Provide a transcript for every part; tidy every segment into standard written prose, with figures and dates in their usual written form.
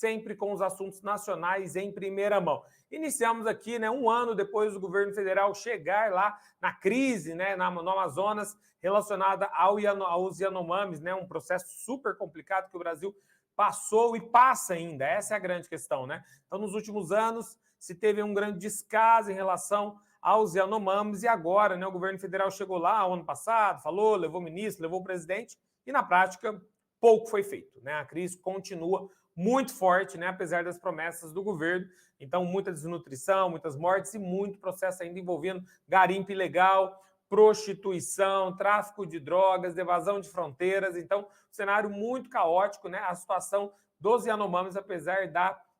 sempre com os assuntos nacionais em primeira mão. Iniciamos aqui, né, um ano depois do governo federal chegar lá na crise, né, no Amazonas, relacionada aos Yanomamis, né, um processo super complicado que o Brasil passou e passa ainda. Essa é a grande questão, né? Então, nos últimos anos, se teve um grande descaso em relação aos Yanomamis e agora, né, o governo federal chegou lá ano passado, falou, levou o ministro, levou o presidente e, na prática, pouco foi feito, né? A crise continua muito forte, né, apesar das promessas do governo. Então, muita desnutrição, muitas mortes e muito processo ainda envolvendo garimpo ilegal, prostituição, tráfico de drogas, evasão de fronteiras. Então, cenário muito caótico, né? A situação dos Yanomamis, apesar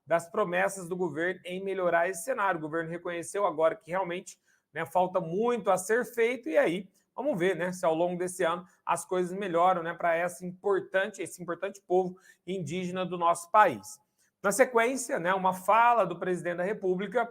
das promessas do governo em melhorar esse cenário. O governo reconheceu agora que realmente, né, falta muito a ser feito e aí vamos ver, né, se ao longo desse ano as coisas melhoram, né, para esse importante povo indígena do nosso país. Na sequência, né, uma fala do presidente da República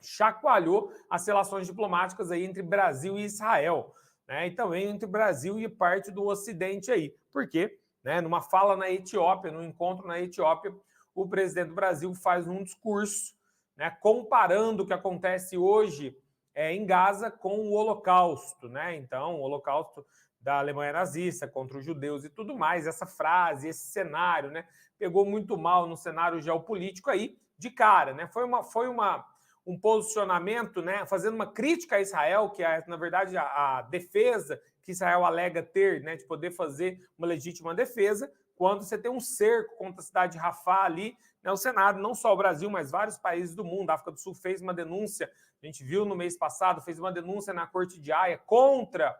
chacoalhou as relações diplomáticas aí entre Brasil e Israel, né, e também entre Brasil e parte do Ocidente aí. Por quê? Né, numa fala na Etiópia, num encontro na Etiópia, o presidente do Brasil faz um discurso, né, comparando o que acontece hoje em Gaza com o Holocausto, né? Então, o Holocausto da Alemanha nazista contra os judeus e tudo mais, essa frase, esse cenário, né, pegou muito mal no cenário geopolítico aí de cara, né? Foi um posicionamento, né, fazendo uma crítica a Israel, que é, na verdade, a defesa que Israel alega ter, né, de poder fazer uma legítima defesa, quando você tem um cerco contra a cidade de Rafah ali, né, o Senado, não só o Brasil, mas vários países do mundo, a África do Sul fez uma denúncia, a gente viu no mês passado, fez uma denúncia na Corte de Haia contra,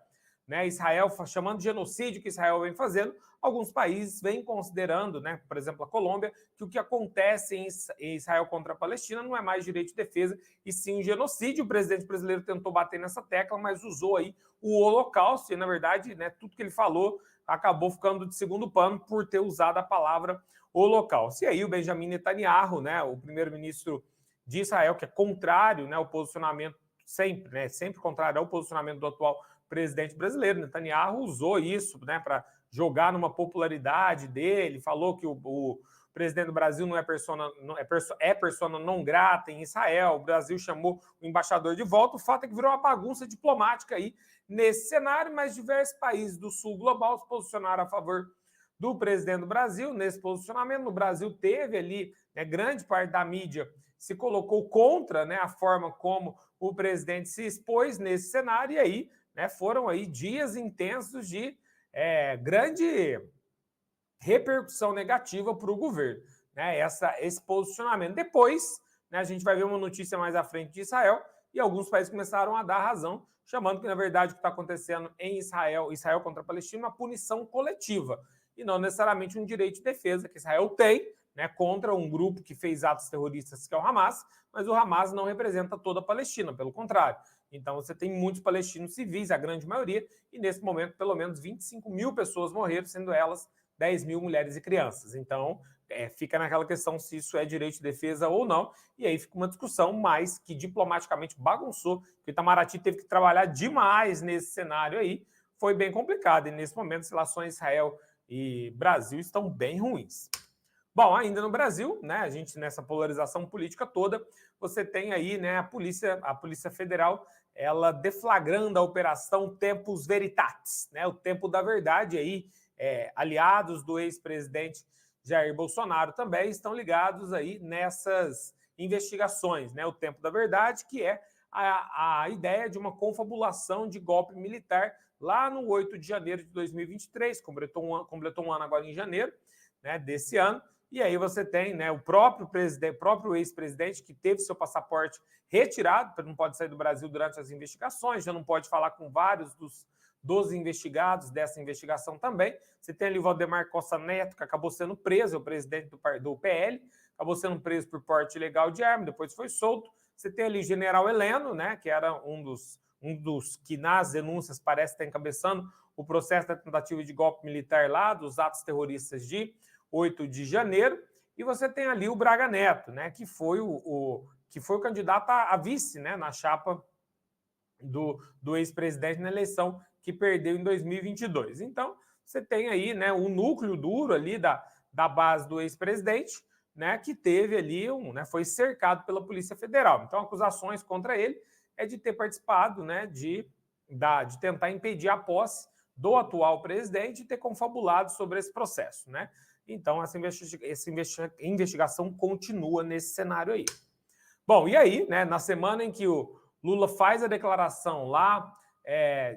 né, Israel, chamando de genocídio que Israel vem fazendo. Alguns países vêm considerando, né, por exemplo, a Colômbia, que o que acontece em Israel contra a Palestina não é mais direito de defesa, e sim um genocídio. O presidente brasileiro tentou bater nessa tecla, mas usou aí o Holocausto, e na verdade, né, tudo que ele falou acabou ficando de segundo plano por ter usado a palavra Holocausto. E aí o Benjamin Netanyahu, né, o primeiro-ministro de Israel, que é contrário, né, ao posicionamento, sempre, né, sempre contrário ao posicionamento do atual presidente brasileiro, Netanyahu usou isso, né, para jogar numa popularidade dele, falou que o presidente do Brasil não é persona não grata em Israel, o Brasil chamou o embaixador de volta. O fato é que virou uma bagunça diplomática aí nesse cenário, mas diversos países do sul global se posicionaram a favor do presidente do Brasil nesse posicionamento. No Brasil teve ali, né, grande parte da mídia se colocou contra, né, a forma como o presidente se expôs nesse cenário, e aí, né, foram aí dias intensos de grande repercussão negativa para o governo, né, esse posicionamento. Depois, né, a gente vai ver uma notícia mais à frente de Israel, e alguns países começaram a dar razão, chamando que, na verdade, o que está acontecendo em Israel contra a Palestina, é uma punição coletiva, e não necessariamente um direito de defesa que Israel tem, né, contra um grupo que fez atos terroristas, que é o Hamas, mas o Hamas não representa toda a Palestina, pelo contrário. Então, você tem muitos palestinos civis, a grande maioria, e nesse momento, pelo menos 25 mil pessoas morreram, sendo elas 10 mil mulheres e crianças. Então, fica naquela questão se isso é direito de defesa ou não, e aí fica uma discussão mais que diplomaticamente bagunçou, que o Itamaraty teve que trabalhar demais nesse cenário aí, foi bem complicado, e nesse momento as relações Israel e Brasil estão bem ruins. Bom, ainda no Brasil, né, a gente nessa polarização política toda, você tem aí, né, a Polícia Federal, ela deflagrando a operação Tempus Veritatis, né, o tempo da verdade aí, aliados do ex-presidente Jair Bolsonaro também estão ligados aí nessas investigações, né, o tempo da verdade, que é a ideia de uma confabulação de golpe militar lá no 8 de janeiro de 2023, completou um ano agora em janeiro, né, desse ano. E aí você tem, né, o próprio ex-presidente que teve seu passaporte retirado, não pode sair do Brasil durante as investigações, já não pode falar com vários dos investigados dessa investigação também. Você tem ali o Valdemar Costa Neto, que acabou sendo preso, é o presidente do PL, acabou sendo preso por porte ilegal de arma, depois foi solto. Você tem ali o general Heleno, né, que era um dos que nas denúncias parece estar encabeçando o processo da tentativa de golpe militar lá, dos atos terroristas de 8 de janeiro, e você tem ali o Braga Neto, né, que foi o candidato a vice, né, na chapa do ex-presidente na eleição que perdeu em 2022. Então, você tem aí, né, o núcleo duro ali da base do ex-presidente, né, que teve ali, foi cercado pela Polícia Federal. Então, acusações contra ele é de ter participado, né, de tentar impedir a posse do atual presidente e ter confabulado sobre esse processo, né? Então, essa investigação continua nesse cenário aí. Bom, e aí, né, na semana em que o Lula faz a declaração lá,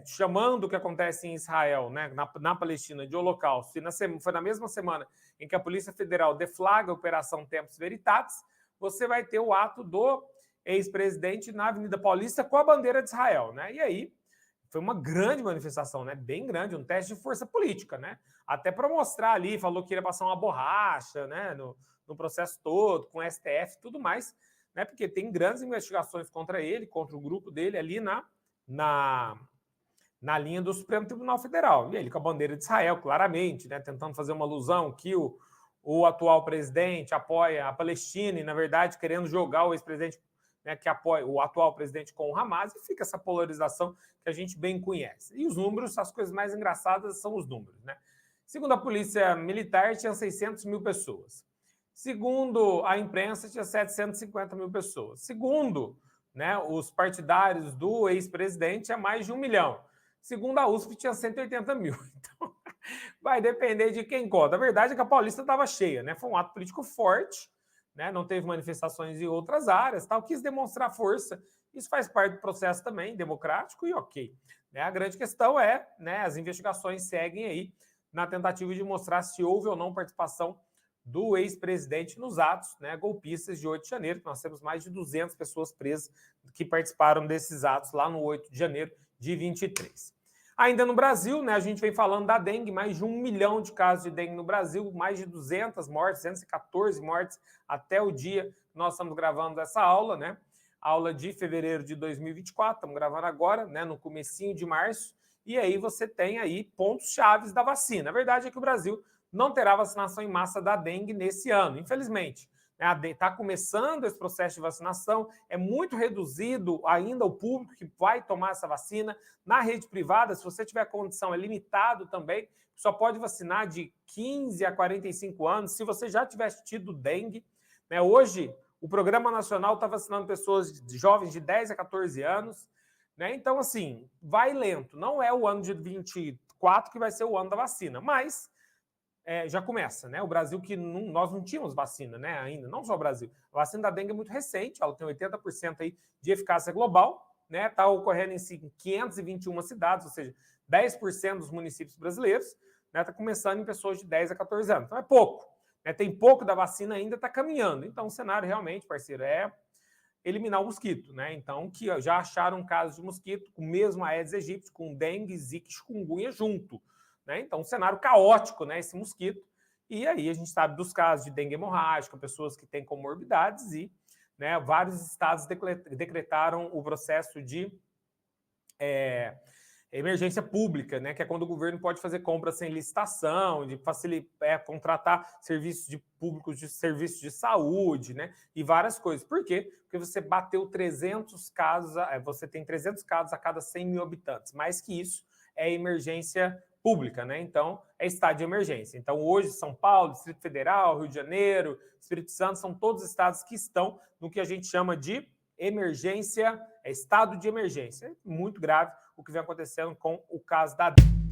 chamando o que acontece em Israel, né, na Palestina, de holocausto, e foi na mesma semana em que a Polícia Federal deflagra a Operação Tempus Veritatis, você vai ter o ato do ex-presidente na Avenida Paulista com a bandeira de Israel, né? E aí foi uma grande manifestação, né? Bem grande, um teste de força política, né? Até para mostrar ali, falou que iria passar uma borracha, né? No processo todo, com o STF e tudo mais, né? Porque tem grandes investigações contra ele, contra o grupo dele ali na linha do Supremo Tribunal Federal. E ele com a bandeira de Israel, claramente, né? Tentando fazer uma alusão que o atual presidente apoia a Palestina e, na verdade, querendo jogar o ex-presidente, né, que apoia o atual presidente com o Hamas, e fica essa polarização que a gente bem conhece. E os números, as coisas mais engraçadas são os números, né? Segundo a Polícia Militar, tinha 600 mil pessoas. Segundo a imprensa, tinha 750 mil pessoas. Segundo, né, os partidários do ex-presidente, é mais de 1 milhão. Segundo a USP, tinha 180 mil. Então, vai depender de quem conta. A verdade é que a Paulista estava cheia, né? Foi um ato político forte, né? Não teve manifestações em outras áreas, tal. Quis demonstrar força. Isso faz parte do processo também democrático e ok. Né? A grande questão é, né, as investigações seguem aí na tentativa de mostrar se houve ou não participação do ex-presidente nos atos, né, golpistas de 8 de janeiro, que nós temos mais de 200 pessoas presas que participaram desses atos lá no 8 de janeiro de 23. Ainda no Brasil, né, a gente vem falando da dengue, mais de 1 milhão de casos de dengue no Brasil, mais de 200 mortes, 214 mortes até o dia que nós estamos gravando essa aula, né? Aula de fevereiro de 2024, estamos gravando agora, né, no comecinho de março, e aí você tem aí pontos chaves da vacina. A verdade é que o Brasil não terá vacinação em massa da dengue nesse ano, infelizmente. Está começando esse processo de vacinação, é muito reduzido ainda o público que vai tomar essa vacina. Na rede privada, se você tiver condição, é limitado também, só pode vacinar de 15 a 45 anos, se você já tivesse tido dengue. Né? Hoje, o Programa Nacional está vacinando pessoas jovens de 10 a 14 anos. Né? Então, assim, vai lento. Não é o ano de 24 que vai ser o ano da vacina, mas já começa, né? O Brasil nós não tínhamos vacina, né? Ainda, não só o Brasil. A vacina da dengue é muito recente, ela tem 80% aí de eficácia global, né? Está ocorrendo em 521 cidades, ou seja, 10% dos municípios brasileiros, né? Está começando em pessoas de 10 a 14 anos. Então é pouco, né? Tem pouco da vacina ainda, está caminhando. Então o cenário realmente, parceiro, é eliminar o mosquito, né? Então, que já acharam casos de mosquito com o mesmo Aedes aegypti, com dengue, zika e chikungunya junto. Né? Então, um cenário caótico, né, esse mosquito. E aí a gente sabe dos casos de dengue hemorrágica, pessoas que têm comorbidades e, né, vários estados decretaram o processo de emergência pública, né, que é quando o governo pode fazer compras sem licitação, de contratar serviços públicos de serviços de saúde, né, e várias coisas. Por quê? Porque você bateu 300 casos, você tem 300 casos a cada 100 mil habitantes. Mais que isso, é emergência pública, né? Então, é estado de emergência. Então, hoje, São Paulo, Distrito Federal, Rio de Janeiro, Espírito Santo, são todos estados que estão no que a gente chama de emergência, estado de emergência. É muito grave o que vem acontecendo com o caso da dengue.